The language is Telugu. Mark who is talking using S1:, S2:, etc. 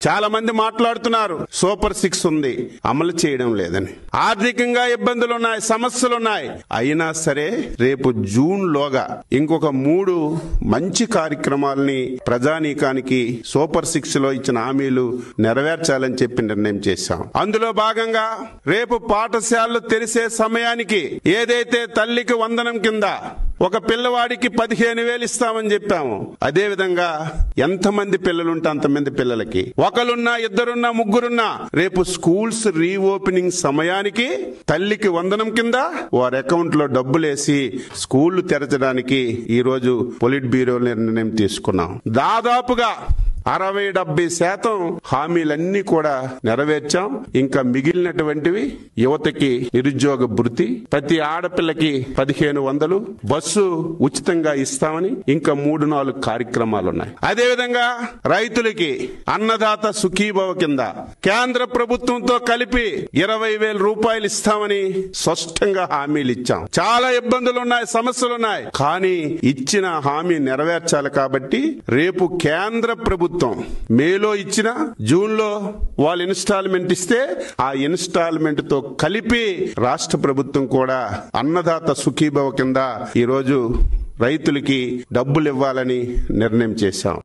S1: చాలా మంది మాట్లాడుతున్నారు సూపర్ 6 ఉంది, అమలు చేయడం లేదని. ఆర్థికంగా ఇబ్బందులున్నాయి, సమస్యలున్నాయి. అయినా సరే రేపు జూన్ లోగా ఇంకొక 3 మంచి కార్యక్రమాలని ప్రజానీకానికి సూపర్ 6 లో ఇచ్చిన హామీలు నెరవేర్చాలని చెప్పి నిర్ణయం చేశాం. అందులో భాగంగా రేపు పాఠశాలలు తెరిసే సమయానికి ఏదైతే తల్లికి వందనం కింద ఒక పిల్లవాడికి 15,000 ఇస్తామని చెప్పాము, అదే విధంగా ఎంతమంది పిల్లలుంటే అంతమంది పిల్లలకి, ఒకరున్నా, ఇద్దరున్నా, ముగ్గురున్నా, రేపు స్కూల్స్ రీఓపెనింగ్ సమయానికి తల్లికి వందనం కింద వారి అకౌంట్ లో డబ్బులేసి స్కూళ్లు తెరచడానికి ఈ రోజు పొలిట్ బ్యూరో నిర్ణయం తీసుకున్నాం. దాదాపుగా 60-70% హామీలన్నీ కూడా నెరవేర్చాం. ఇంకా మిగిలినటువంటివి యువతకి నిరుద్యోగ భృతి, ప్రతి ఆడపిల్లకి 1,500, బస్సు ఉచితంగా ఇస్తామని ఇంకా 3-4 కార్యక్రమాలు ఉన్నాయి. అదేవిధంగా రైతులకి అన్నదాత సుఖీభవ కింద కేంద్ర ప్రభుత్వంతో కలిపి 20,000 రూపాయలు ఇస్తామని స్పష్టంగా హామీలు ఇచ్చాం. చాలా ఇబ్బందులున్నాయి, సమస్యలున్నాయి, కానీ ఇచ్చిన హామీ నెరవేర్చాలి. కాబట్టి రేపు కేంద్ర ప్రభుత్వం మేలో ఇచ్చిన, జూన్ లో వాళ్ళు ఇన్స్టాల్మెంట్ ఇస్తే ఆ ఇన్స్టాల్మెంట్ తో కలిపి రాష్ట్ర ప్రభుత్వం కూడా అన్నదాత సుఖీభవ కింద ఈ రోజు రైతులకి డబ్బులు ఇవ్వాలని నిర్ణయం చేశాం.